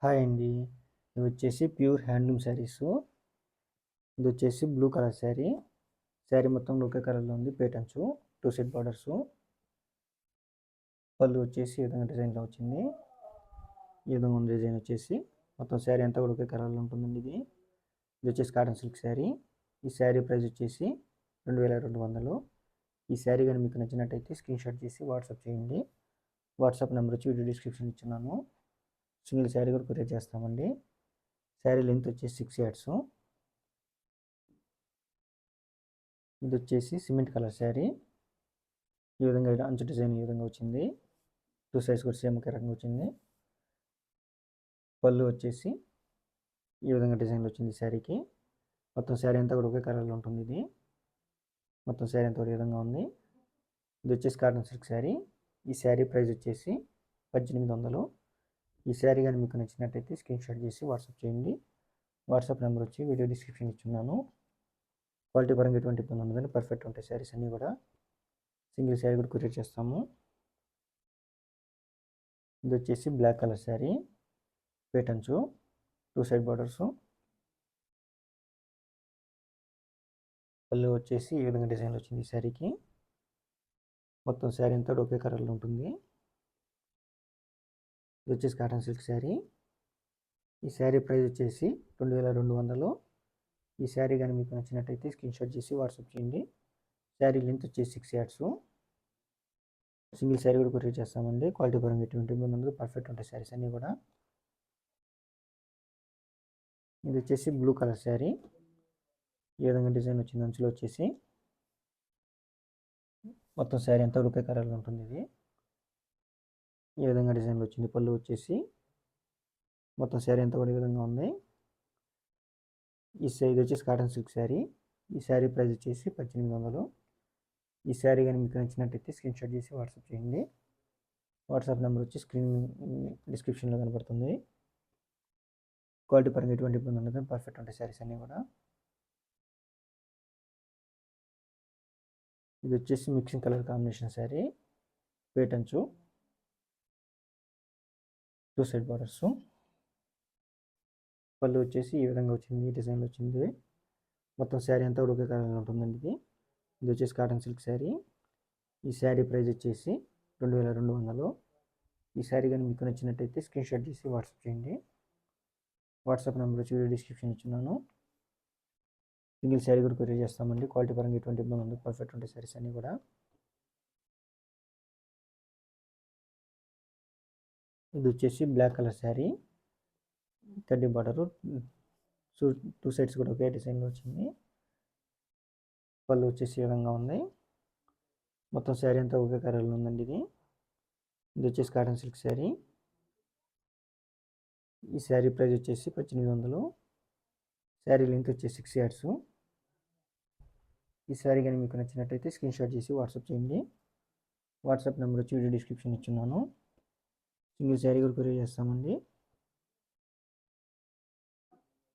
Hi అండి. ఇవి వచ్చేసి ప్యూర్ హ్యాండ్లూమ్ శారీసు. ఇది వచ్చేసి బ్లూ కలర్ శారీ. శారీ మొత్తం ఒకే కలర్లో ఉంది. పేటర్న్స్ 2 సెట్ బార్డర్స్. పళ్ళు వచ్చేసి ఈ విధంగా డిజైన్లో వచ్చింది. ఈ విధంగా ఉంది డిజైన్ వచ్చేసి. మొత్తం శారీ అంతా కూడా ఒకే కలర్లో ఉంటుందండి. ఇది వచ్చేసి కాటన్ సిల్క్ శారీ. ఈ శారీ ప్రైస్ వచ్చేసి 2200. ఈ శారీ కానీ మీకు నచ్చినట్టయితే స్క్రీన్ షాట్ చేసి వాట్సాప్ చేయండి. వాట్సాప్ నెంబర్ వచ్చి వీడియో డిస్క్రిప్షన్ ఇచ్చున్నాను. సింగిల్ శారీ కూడా కొరియర్ చేస్తామండి. శారీ లెంత్ వచ్చేసి 6 yards. ఇది వచ్చేసి సిమెంట్ కలర్ శారీ. ఈ విధంగా అంచు డిజైన్ ఈ విధంగా వచ్చింది. 2 sides కూడా సేమ్ ఒకే రకంగా వచ్చింది. పళ్ళు వచ్చేసి ఈ విధంగా డిజైన్ వచ్చింది శారీకి. మొత్తం శారీ అంతా కూడా ఒకే కలర్లో ఉంటుంది. మొత్తం శారీ అంతా కూడా ఈ విధంగా ఉంది. ఇది వచ్చేసి కాటన్ సిల్క్ శారీ. ఈ శారీ ప్రైస్ వచ్చేసి 1800. ఈ శారీ కానీ మీకు నచ్చినట్టయితే స్క్రీన్ షాట్ చేసి వాట్సాప్ చేయండి. వాట్సాప్ నెంబర్ వచ్చి వీడియో డిస్క్రిప్షన్ ఇచ్చున్నాను. క్వాలిటీ పరంగా ఎటువంటి ఇబ్బంది ఉండదండి. పర్ఫెక్ట్ ఉంటాయి శారీస్ అన్నీ కూడా. సింగిల్ శారీ కూడా కొరియర్ చేస్తాము. ఇది వచ్చేసి black colour sari. Patterns 2 side borders. పళ్ళు వచ్చేసి ఈ విధంగా డిజైన్ వచ్చింది ఈ శారీకి. మొత్తం శారీ అంతా ఒకే కలర్లో ఉంటుంది. ఇది వచ్చేసి కాటన్ సిల్క్ శారీ. ఈ శారీ ప్రైస్ వచ్చేసి 2200. ఈ శారీ కానీ మీకు నచ్చినట్టయితే స్క్రీన్ షాట్ చేసి వాట్సాప్ చేయండి. శారీ లెంత్ వచ్చేసి 6 yards. సింగిల్ శారీ కూడా కొరియర్ చేస్తామండి. క్వాలిటీ పరంగా ఎటువంటి ఇబ్బంది ఉండదు. పర్ఫెక్ట్ ఉంటాయి శారీస్ అన్నీ కూడా. ఇది వచ్చేసి బ్లూ కలర్ శారీ. ఈ విధంగా డిజైన్ వచ్చింది అంచులో వచ్చేసి. మొత్తం శారీ అంతా ఒకే కలర్లో ఉంటుంది. ఈ విధంగా డిజైన్లో వచ్చింది. పళ్ళు వచ్చేసి మొత్తం శారీ అంతా కూడా ఈ విధంగా ఉంది. ఇది వచ్చేసి కాటన్ సిల్క్ శారీ. ఈ శారీ ప్రైస్ వచ్చేసి 1800. ఈ శారీ కానీ మీకు నచ్చినట్టయితే స్క్రీన్ షాట్ చేసి వాట్సాప్ చేయండి. వాట్సాప్ నెంబర్ వచ్చి స్క్రీన్ డిస్క్రిప్షన్లో కనబడుతుంది. క్వాలిటీ పరంగా ఎటువంటి ఇబ్బంది ఉండదు. పర్ఫెక్ట్ ఉంటాయి శారీస్ అన్నీ కూడా. ఇది వచ్చేసి mixing colour combination sari. Patterns 2 side borders. పళ్ళు వచ్చేసి ఈ విధంగా వచ్చింది. ఈ డిజైన్లో వచ్చింది. మొత్తం శారీ అంతా ఒకే కలర్లో ఉంటుందండి. ఇది వచ్చేసి కాటన్ సిల్క్ శారీ. ఈ శారీ ప్రైస్ వచ్చేసి 2200. ఈ శారీ కానీ మీకు నచ్చినట్టయితే స్క్రీన్ షాట్ చేసి వాట్సాప్ చేయండి. వాట్సాప్ నెంబర్ వచ్చి వీడియో డిస్క్రిప్షన్ ఇచ్చున్నాను. సింగిల్ శారీ కూడా కొరియర్ చేస్తామండి. క్వాలిటీ పరంగా ఎటువంటి ఇబ్బంది ఉండదు. పర్ఫెక్ట్ ఉంటాయి శారీస్ అన్నీ కూడా. ఇది వచ్చేసి బ్లాక్ కలర్ శారీ. కడ్డీ బార్డరు 2 sides కూడా ఒకే డిజైన్లో వచ్చింది. పళ్ళు వచ్చేసి ఈ విధంగా ఉంది. మొత్తం శారీ అంతా ఒకే కలర్లో ఉందండి. ఇది వచ్చేసి కాటన్ సిల్క్ శారీ. ఈ శారీ ప్రైస్ వచ్చేసి 1800. శారీ లెంత్ వచ్చేసి 6 yards. ఈ శారీ కానీ మీకు నచ్చినట్టయితే స్క్రీన్ షాట్ చేసి వాట్సాప్ చేయండి. వాట్సాప్ నెంబర్ వచ్చి వీడియో డిస్క్రిప్షన్ ఇచ్చున్నాను. సింగిల్ శారీ కూడా కొరియర్ చేస్తామండి.